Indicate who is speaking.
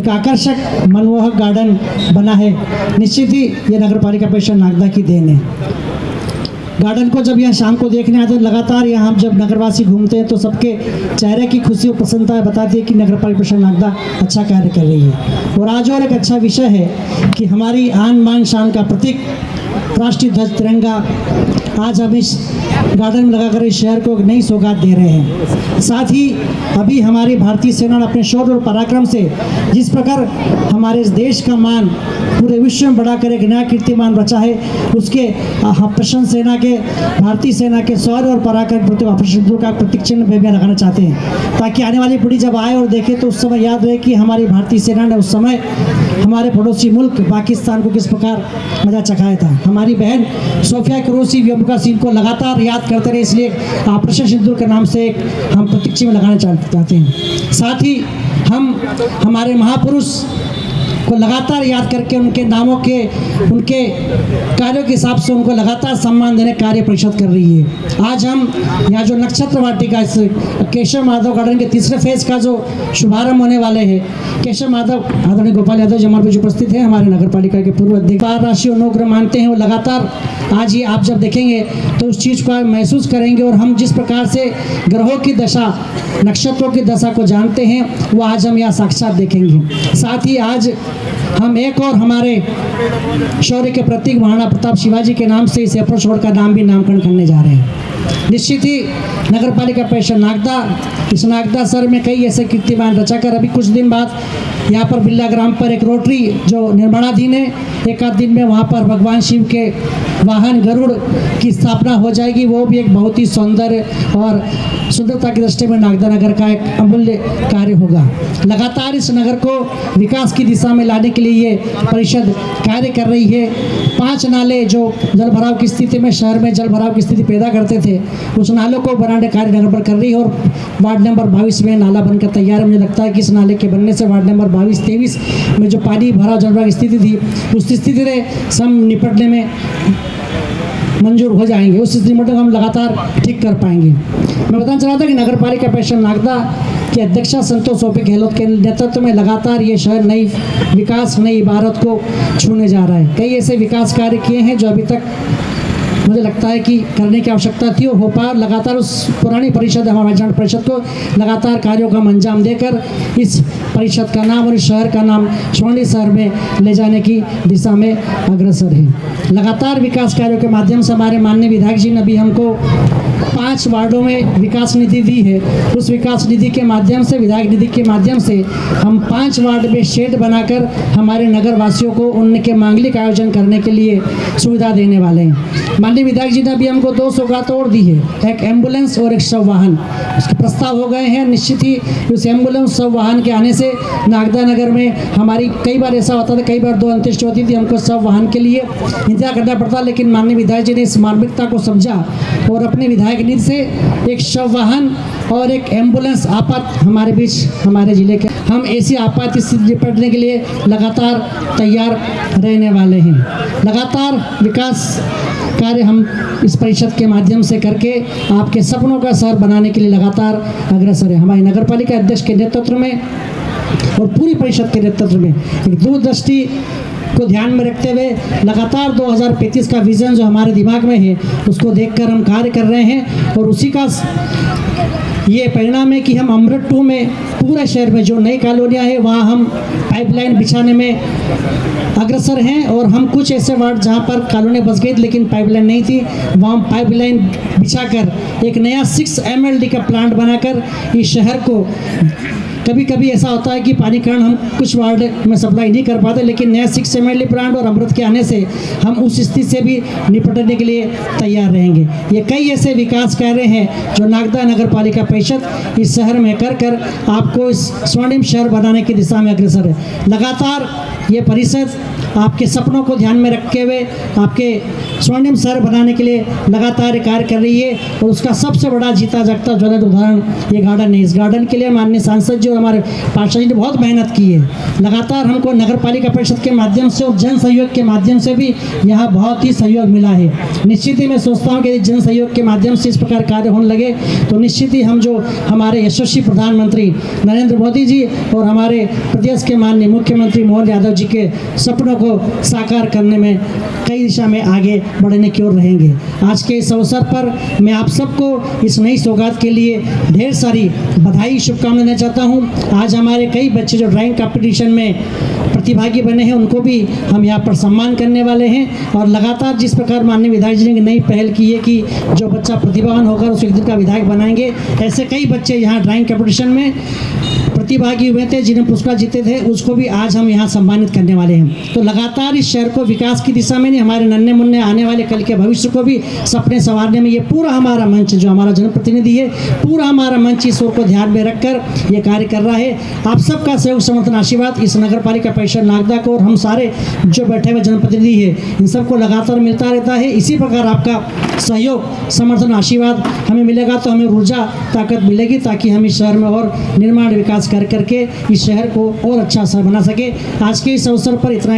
Speaker 1: एक आकर्षक मनमोहक गार्डन बना है। निश्चित ही ये नगर पालिका परिषद नागदा की देन है। गार्डन को जब यहाँ शाम को देखने आते हैं, लगातार यहाँ हम जब नगरवासी घूमते हैं तो सबके चेहरे की खुशी और प्रसन्नता बताती है कि नगर पालिका परिषद नागदा अच्छा कार्य कर रही है। और आज और एक अच्छा विषय है कि हमारी आन बान शान का प्रतीक राष्ट्रीय ध्वज तिरंगा आज हम इस गार्डन में लगाकर इस शहर को एक नई सौगात दे रहे हैं। साथ ही अभी हमारी भारतीय सेना ने अपने शौर्य और पराक्रम से जिस प्रकार हमारे इस देश का मान पूरे विश्व में बढ़ाकर एक नया कीर्तिमान रचा है, उसके प्रशंसा सेना के भारतीय सेना के शौर्य और पराक्रम प्रति ऑपरेशन का प्रतीक चिन्ह भी लगाना चाहते हैं, ताकि आने वाली पीढ़ी जब आए और देखे तो उस समय याद रहे कि हमारी भारतीय सेना ने उस समय हमारे पड़ोसी मुल्क पाकिस्तान को किस प्रकार मजा चखाया था। हमारी बहन सोफिया कुरैशी व्योमिका सिंह को लगातार याद करते रहे, इसलिए ऑपरेशन सिंदूर के नाम से एक हम प्रतीक चिन्ह लगाना चाहते हैं। साथ ही हम हमारे महापुरुष को लगातार याद करके उनके नामों के उनके कार्यों के हिसाब से उनको लगातार सम्मान देने कार्य परिषद कर रही है। आज हम यहाँ जो नक्षत्र वाटिका इस केशव माधव गार्डन के तीसरे फेज का जो शुभारंभ होने वाले हैं, केशव माधव आदरणीय गोपाल यादव जी हमारे बीच उपस्थित हैं, हमारे नगर पालिका के पूर्व अध्यक्ष राशि अनुग्रह मानते हैं। वो लगातार आज ये आप जब देखेंगे तो उस चीज़ को महसूस करेंगे और हम जिस प्रकार से ग्रहों की दशा नक्षत्रों की दशा को जानते हैं वो आज हम यहाँ साक्षात देखेंगे। साथ ही आज हम एक और हमारे शौर्य के प्रतीक महाराणा प्रताप शिवाजी के नाम से इस एयरपोर्ट रोड का नाम भी नामकरण करने जा रहे हैं। निश्चित ही नगर पालिका परिषद नागदा इस नागदा शहर में कई ऐसे कीर्तिमान रचाकर अभी कुछ दिन बाद यहाँ पर बिल्ला ग्राम पर एक रोटरी जो निर्माणाधीन है, एक आध दिन में वहाँ पर भगवान शिव के वाहन गरुड़ की स्थापना हो जाएगी। वो भी एक बहुत ही सौंदर्य और सुंदरता की दृष्टि में नागदा नगर का एक अमूल्य कार्य होगा। लगातार इस नगर को विकास की दिशा में लाने के लिए ये परिषद कार्य कर रही है। 5 नाले जो जल भराव की स्थिति में शहर में जल भराव की स्थिति पैदा करते थे, उस नालों को बनाने कार्य नगर पर कर रही है और वार्ड नंबर 22 में नाला बनकर तैयार है। मुझे लगता है कि इस नाले के बनने से वार्ड नंबर 22-23 में जो पानी भराव जल भराव की स्थिति थी, उस स्थिति से हम निपटने में मंजूर हो जाएंगे, उस स्थिति में हम लगातार ठीक कर पाएंगे। मैं बताना चाह रहा था कि नगर पालिका परिषद नागदा की अध्यक्षा संतोष ओपी गहलोत के नेतृत्व में लगातार ये शहर नई विकास नई इबारत को छूने जा रहा है। कई ऐसे विकास कार्य किए हैं जो अभी तक मुझे लगता है कि करने की आवश्यकता थी और हो पा लगातार उस पुरानी परिषद हमारे परिषद को लगातार कार्यों का अंजाम देकर इस परिषद का नाम और इस शहर का नाम स्वर्णिम शहर में ले जाने की दिशा में अग्रसर है। लगातार विकास कार्यों के माध्यम से हमारे माननीय विधायक जी ने भी हमको 5 वार्डों में विकास निधि दी है। उस विकास निधि के माध्यम से विधायक निधि के माध्यम से हम 5 वार्ड में शेड बनाकर हमारे नगर वासियों को उनके मांगलिक आयोजन करने के लिए सुविधा देने वाले हैं। माननीय विधायक जी ने भी हमको 2 सौगात और दी है, एक एम्बुलेंस और एक शव वाहन, उसके प्रस्ताव हो गए हैं। निश्चित ही उस एम्बुलेंस शव वाहन के आने से नागदा नगर में हमारी कई बार ऐसा होता था, कई बार 2 अंत्येष्टि होती थी, हमको शव वाहन के लिए इंतजार करना पड़ता, लेकिन माननीय विधायक जी ने इस मानविकता को समझा और अपने विधायक निधि से एक शव वाहन और एक एम्बुलेंस आपात हमारे बीच हमारे जिले के हम ऐसी आपात स्थिति निपटने के लिए लगातार तैयार रहने वाले हैं। लगातार विकास कार्य हम इस परिषद के माध्यम से करके आपके सपनों का शहर बनाने के लिए लगातार अग्रसर है। हमारी नगर पालिका अध्यक्ष के नेतृत्व में और पूरी परिषद के नेतृत्व में एक दूरदृष्टि को ध्यान में रखते हुए लगातार 2035 का विजन जो हमारे दिमाग में है उसको देखकर हम कार्य कर रहे हैं और उसी का ये परिणाम है कि हम अमृत 2 में पूरे शहर में जो नई कॉलोनियाँ हैं वहाँ हम पाइपलाइन बिछाने में अग्रसर हैं और हम कुछ ऐसे वार्ड जहाँ पर कॉलोनी बस गई लेकिन पाइपलाइन नहीं थी, वहाँ हम पाइपलाइन बिछाकर एक नया 6 MLD का प्लांट बनाकर इस शहर को कभी कभी ऐसा होता है कि पानी कारण हम कुछ वार्ड में सप्लाई नहीं कर पाते, लेकिन नया 6 MLD प्लांट और अमृत के आने से हम उस स्थिति से भी निपटने के लिए तैयार रहेंगे। ये कई ऐसे विकास कार्य हैं जो नागदा नगर पालिका परिषद इस शहर में कर आपको इस स्वर्णिम शहर बनाने की दिशा में अग्रसर है। लगातार ये परिषद आपके सपनों को ध्यान में रखते हुए आपके स्वर्णिम शहर बनाने के लिए लगातार कार्य कर रही है और उसका सबसे बड़ा जीता जागता ज्वलंत उदाहरण ये गार्डन है। इस गार्डन के लिए माननीय सांसद जी और हमारे पार्षद जी ने बहुत मेहनत की है। लगातार हमको नगर पालिका परिषद के माध्यम से और जन सहयोग के माध्यम से भी यहाँ बहुत ही सहयोग मिला है। निश्चित ही मैं सोचता हूँ कि यदि जन सहयोग के माध्यम से इस प्रकार कार्य होने लगे तो निश्चित ही हम जो हमारे यशस्वी प्रधानमंत्री नरेंद्र मोदी जी और हमारे प्रदेश के माननीय मुख्यमंत्री मोहन यादव जी के सपनों को साकार करने में कई दिशा में आगे बढ़ने की ओर रहेंगे। आज के इस अवसर पर मैं आप सबको इस नई सौगात के लिए ढेर सारी बधाई शुभकामनाएं देना चाहता हूं। आज हमारे कई बच्चे जो ड्राइंग कंपटीशन में प्रतिभागी बने हैं उनको भी हम यहाँ पर सम्मान करने वाले हैं और लगातार जिस प्रकार माननीय विधायक जी ने नई पहल की है कि जो बच्चा प्रतिभावान होकर उसे एक दिन का विधायक बनाएंगे, ऐसे कई बच्चे यहाँ ड्राइंग कंपटीशन में प्रतिभागी हुए थे जिन्हें पुरस्कार जीते थे, उसको भी आज हम यहाँ सम्मानित करने वाले हैं। तो लगातार इस शहर को विकास की दिशा में नहीं, हमारे नन्हे मुन्ने आने वाले कल के भविष्य को भी सपने संवारने में ये पूरा हमारा मंच जो हमारा जनप्रतिनिधि है, पूरा हमारा मंच इस ओर को ध्यान में रखकर ये कार्य कर रहा है। आप सबका सहयोग समर्थन आशीर्वाद इस नगर पालिका परिषद नागदा को और हम सारे जो बैठे हुए जनप्रतिनिधि है इन सबको लगातार मिलता रहता है। इसी प्रकार आपका सहयोग समर्थन आशीर्वाद हमें मिलेगा तो हमें ऊर्जा ताकत मिलेगी ताकि हम इस शहर में और निर्माण विकास कर करके इस शहर को और अच्छा शहर बना सके। आज के इस अवसर पर इतना